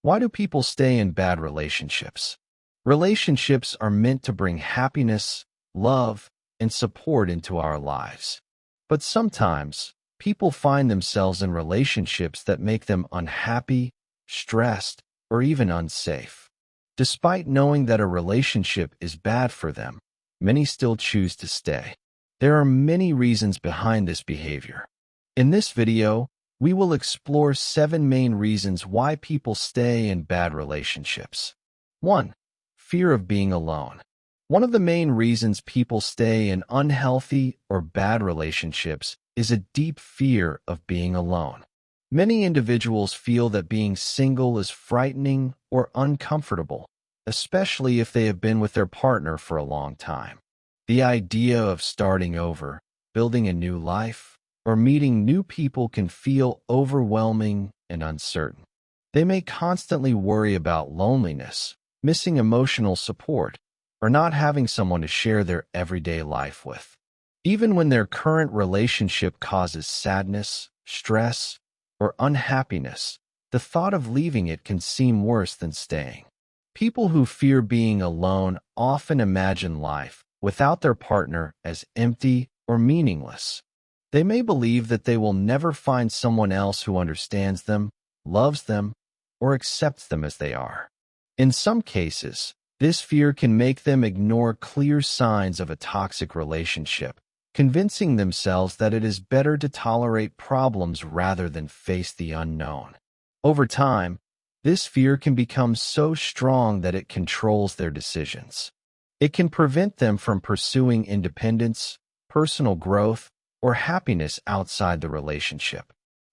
Why do people stay in bad relationships? Relationships are meant to bring happiness, love, and support into our lives. But sometimes, people find themselves in relationships that make them unhappy, stressed, or even unsafe. Despite knowing that a relationship is bad for them, many still choose to stay. There are many reasons behind this behavior. In this video, we will explore 7 main reasons why people stay in bad relationships. 1. Fear of being alone. One of the main reasons people stay in unhealthy or bad relationships is a deep fear of being alone. Many individuals feel that being single is frightening or uncomfortable, especially if they have been with their partner for a long time. The idea of starting over, building a new life, or meeting new people can feel overwhelming and uncertain. They may constantly worry about loneliness, missing emotional support, or not having someone to share their everyday life with. Even when their current relationship causes sadness, stress, or unhappiness, the thought of leaving it can seem worse than staying. People who fear being alone often imagine life without their partner as empty or meaningless. They may believe that they will never find someone else who understands them, loves them, or accepts them as they are. In some cases, this fear can make them ignore clear signs of a toxic relationship, convincing themselves that it is better to tolerate problems rather than face the unknown. Over time, this fear can become so strong that it controls their decisions. It can prevent them from pursuing independence, personal growth, or happiness outside the relationship.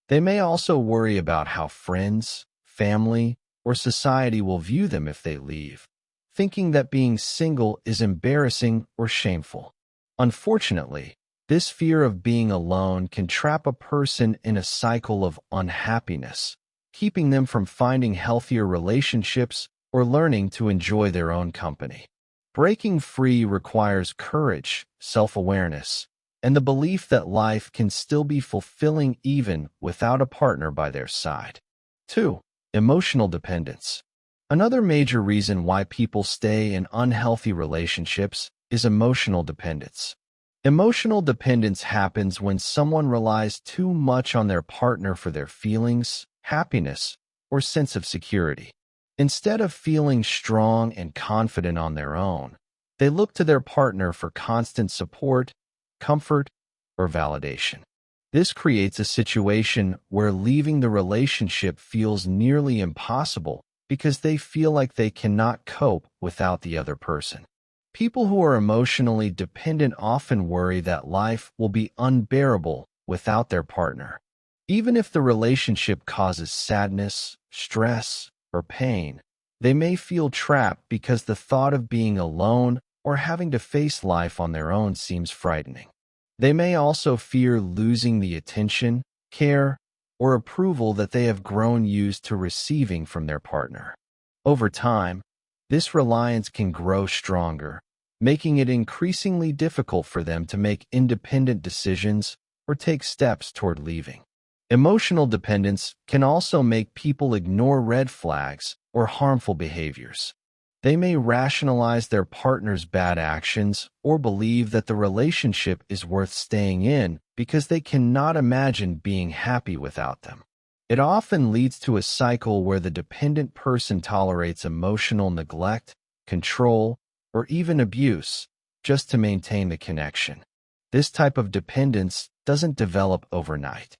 They may also worry about how friends, family, or society will view them if they leave, thinking that being single is embarrassing or shameful. Unfortunately, this fear of being alone can trap a person in a cycle of unhappiness, keeping them from finding healthier relationships or learning to enjoy their own company. Breaking free requires courage, self-awareness, and the belief that life can still be fulfilling even without a partner by their side. 2. Emotional dependence. Another major reason why people stay in unhealthy relationships is emotional dependence. Emotional dependence happens when someone relies too much on their partner for their feelings, happiness, or sense of security. Instead of feeling strong and confident on their own, they look to their partner for constant support, comfort, or validation. This creates a situation where leaving the relationship feels nearly impossible because they feel like they cannot cope without the other person. People who are emotionally dependent often worry that life will be unbearable without their partner. Even if the relationship causes sadness, stress, or pain, they may feel trapped because the thought of being alone or having to face life on their own seems frightening. They may also fear losing the attention, care, or approval that they have grown used to receiving from their partner. Over time, this reliance can grow stronger, making it increasingly difficult for them to make independent decisions or take steps toward leaving. Emotional dependence can also make people ignore red flags or harmful behaviors. They may rationalize their partner's bad actions or believe that the relationship is worth staying in because they cannot imagine being happy without them. It often leads to a cycle where the dependent person tolerates emotional neglect, control, or even abuse just to maintain the connection. This type of dependence doesn't develop overnight.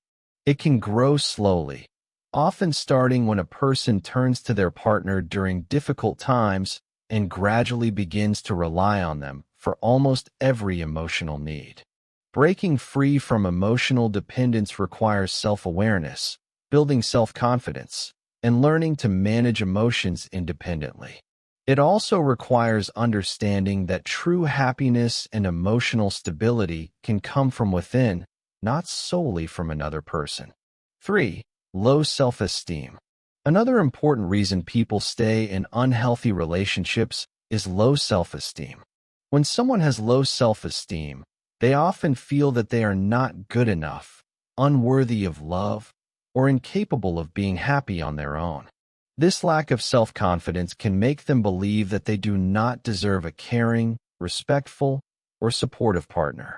It can grow slowly, often starting when a person turns to their partner during difficult times and gradually begins to rely on them for almost every emotional need. Breaking free from emotional dependence requires self-awareness, building self-confidence, and learning to manage emotions independently. It also requires understanding that true happiness and emotional stability can come from within, not solely from another person. 3. Low self-esteem. Another important reason people stay in unhealthy relationships is low self-esteem. When someone has low self-esteem, they often feel that they are not good enough, unworthy of love, or incapable of being happy on their own. This lack of self-confidence can make them believe that they do not deserve a caring, respectful, or supportive partner.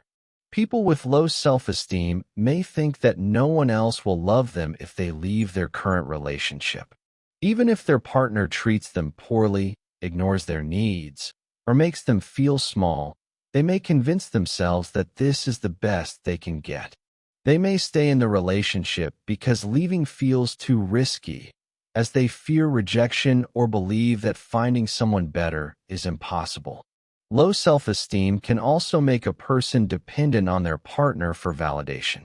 People with low self-esteem may think that no one else will love them if they leave their current relationship. Even if their partner treats them poorly, ignores their needs, or makes them feel small, they may convince themselves that this is the best they can get. They may stay in the relationship because leaving feels too risky, as they fear rejection or believe that finding someone better is impossible. Low self-esteem can also make a person dependent on their partner for validation.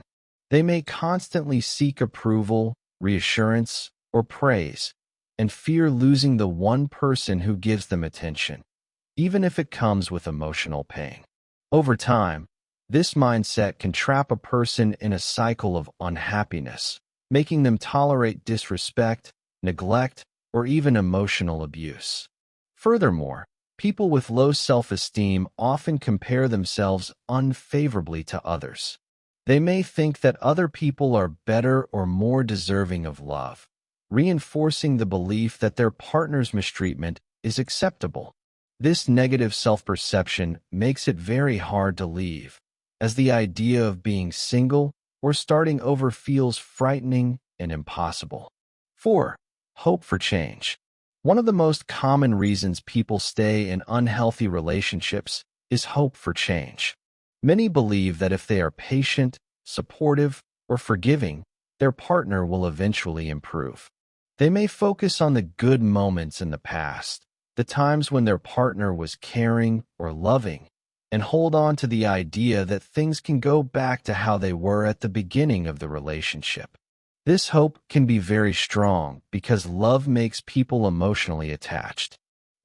They may constantly seek approval, reassurance, or praise, and fear losing the one person who gives them attention, even if it comes with emotional pain. Over time, this mindset can trap a person in a cycle of unhappiness, making them tolerate disrespect, neglect, or even emotional abuse. Furthermore, people with low self-esteem often compare themselves unfavorably to others. They may think that other people are better or more deserving of love, reinforcing the belief that their partner's mistreatment is acceptable. This negative self-perception makes it very hard to leave, as the idea of being single or starting over feels frightening and impossible. 4. Hope for change. One of the most common reasons people stay in unhealthy relationships is hope for change. Many believe that if they are patient, supportive, or forgiving, their partner will eventually improve. They may focus on the good moments in the past, the times when their partner was caring or loving, and hold on to the idea that things can go back to how they were at the beginning of the relationship. This hope can be very strong because love makes people emotionally attached.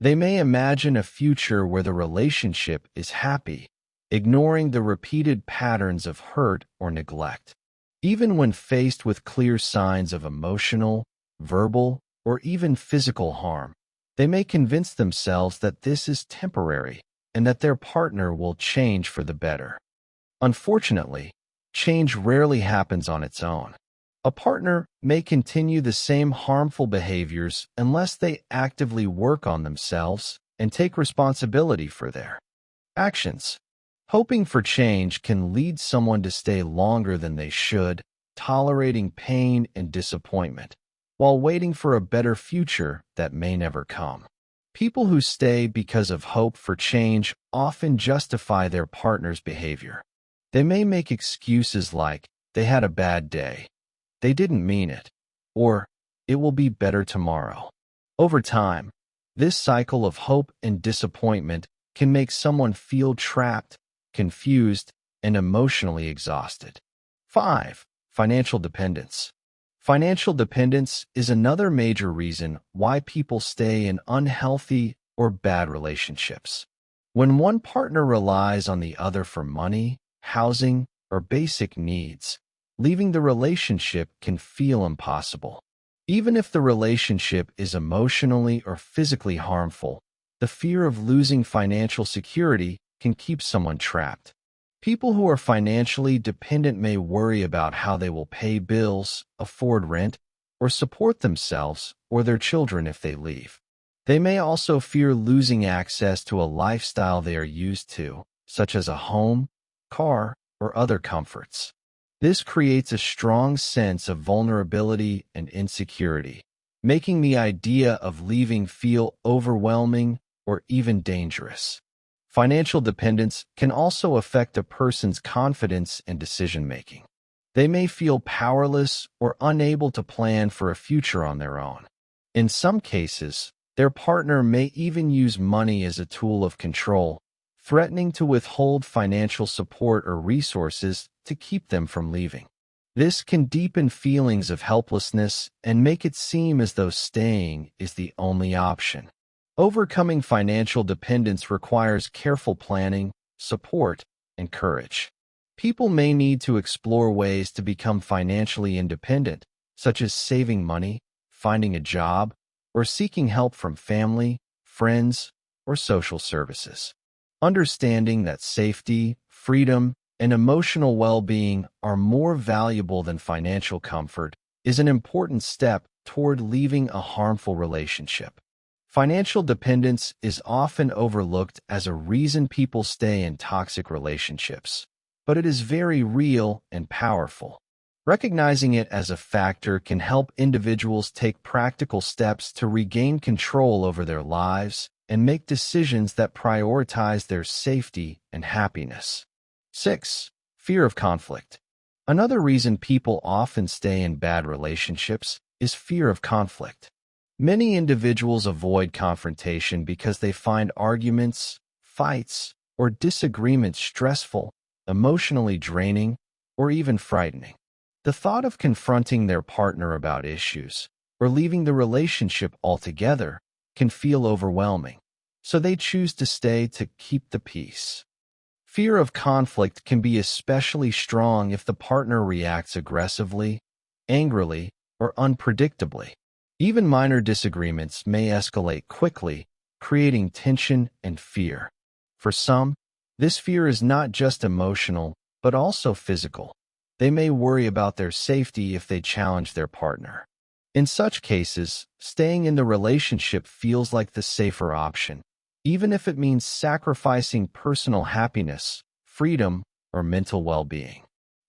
They may imagine a future where the relationship is happy, ignoring the repeated patterns of hurt or neglect. Even when faced with clear signs of emotional, verbal, or even physical harm, they may convince themselves that this is temporary and that their partner will change for the better. Unfortunately, change rarely happens on its own. A partner may continue the same harmful behaviors unless they actively work on themselves and take responsibility for their actions. Hoping for change can lead someone to stay longer than they should, tolerating pain and disappointment, while waiting for a better future that may never come. People who stay because of hope for change often justify their partner's behavior. They may make excuses like, "They had a bad day," "They didn't mean it," or "It will be better tomorrow." Over time, this cycle of hope and disappointment can make someone feel trapped, confused, and emotionally exhausted. 5. Financial dependence. Financial dependence is another major reason why people stay in unhealthy or bad relationships. When one partner relies on the other for money, housing, or basic needs, leaving the relationship can feel impossible. Even if the relationship is emotionally or physically harmful, the fear of losing financial security can keep someone trapped. People who are financially dependent may worry about how they will pay bills, afford rent, or support themselves or their children if they leave. They may also fear losing access to a lifestyle they are used to, such as a home, car, or other comforts. This creates a strong sense of vulnerability and insecurity, making the idea of leaving feel overwhelming or even dangerous. Financial dependence can also affect a person's confidence and decision-making. They may feel powerless or unable to plan for a future on their own. In some cases, their partner may even use money as a tool of control, threatening to withhold financial support or resources to keep them from leaving. This can deepen feelings of helplessness and make it seem as though staying is the only option. Overcoming financial dependence requires careful planning, support, and courage. People may need to explore ways to become financially independent, such as saving money, finding a job, or seeking help from family, friends, or social services. Understanding that safety, freedom, and emotional well-being are more valuable than financial comfort is an important step toward leaving a harmful relationship. Financial dependence is often overlooked as a reason people stay in toxic relationships, but it is very real and powerful. Recognizing it as a factor can help individuals take practical steps to regain control over their lives and make decisions that prioritize their safety and happiness. 6. Fear of conflict. Another reason people often stay in bad relationships is fear of conflict. Many individuals avoid confrontation because they find arguments, fights, or disagreements stressful, emotionally draining, or even frightening. The thought of confronting their partner about issues or leaving the relationship altogether can feel overwhelming, so they choose to stay to keep the peace. Fear of conflict can be especially strong if the partner reacts aggressively, angrily, or unpredictably. Even minor disagreements may escalate quickly, creating tension and fear. For some, this fear is not just emotional, but also physical. They may worry about their safety if they challenge their partner. In such cases, staying in the relationship feels like the safer option, even if it means sacrificing personal happiness, freedom, or mental well-being.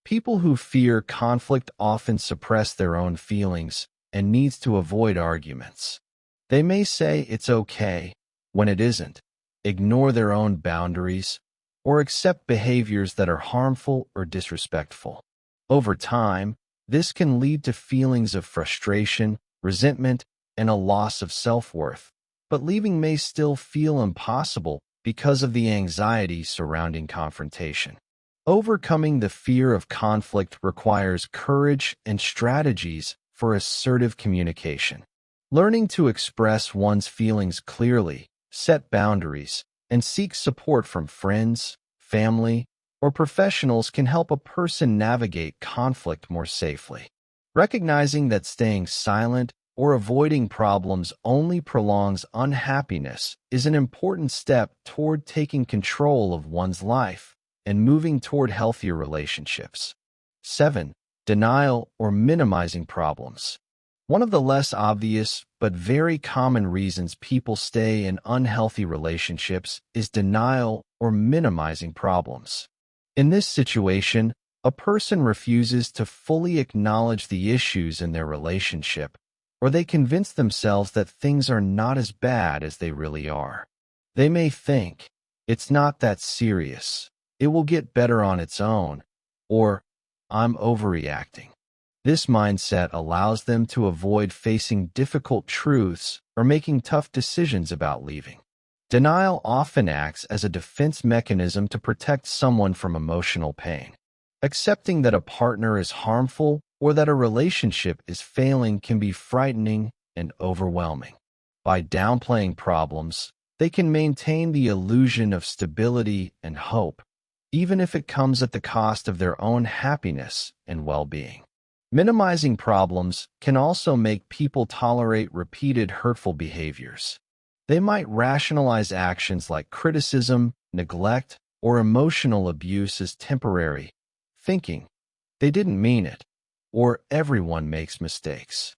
People who fear conflict often suppress their own feelings and needs to avoid arguments. They may say it's okay when it isn't, ignore their own boundaries, or accept behaviors that are harmful or disrespectful. Over time, this can lead to feelings of frustration, resentment, and a loss of self-worth. But leaving may still feel impossible because of the anxiety surrounding confrontation. Overcoming the fear of conflict requires courage and strategies for assertive communication. Learning to express one's feelings clearly, set boundaries, and seek support from friends, family, or professionals can help a person navigate conflict more safely. Recognizing that staying silent or avoiding problems only prolongs unhappiness is an important step toward taking control of one's life and moving toward healthier relationships. 7. Denial or minimizing problems. One of the less obvious but very common reasons people stay in unhealthy relationships is denial or minimizing problems. In this situation, a person refuses to fully acknowledge the issues in their relationship, or they convince themselves that things are not as bad as they really are. They may think, it's not that serious, it will get better on its own, or I'm overreacting. This mindset allows them to avoid facing difficult truths or making tough decisions about leaving. Denial often acts as a defense mechanism to protect someone from emotional pain. Accepting that a partner is harmful or that a relationship is failing can be frightening and overwhelming. By downplaying problems, they can maintain the illusion of stability and hope, even if it comes at the cost of their own happiness and well-being. Minimizing problems can also make people tolerate repeated hurtful behaviors. They might rationalize actions like criticism, neglect, or emotional abuse as temporary, thinking they didn't mean it, or everyone makes mistakes.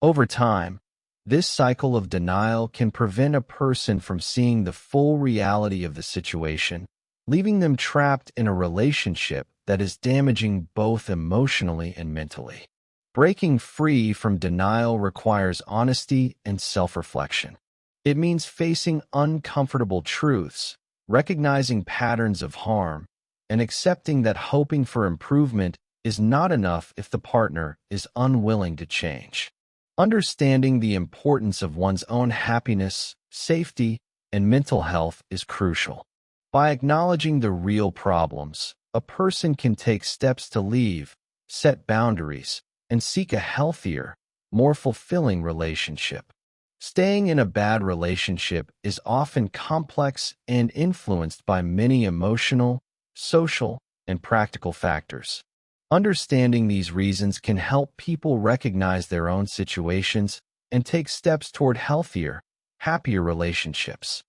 Over time, this cycle of denial can prevent a person from seeing the full reality of the situation, leaving them trapped in a relationship that is damaging both emotionally and mentally. Breaking free from denial requires honesty and self-reflection. It means facing uncomfortable truths, recognizing patterns of harm, and accepting that hoping for improvement is not enough if the partner is unwilling to change. Understanding the importance of one's own happiness, safety, and mental health is crucial. By acknowledging the real problems, a person can take steps to leave, set boundaries, and seek a healthier, more fulfilling relationship. Staying in a bad relationship is often complex and influenced by many emotional, social, and practical factors. Understanding these reasons can help people recognize their own situations and take steps toward healthier, happier relationships.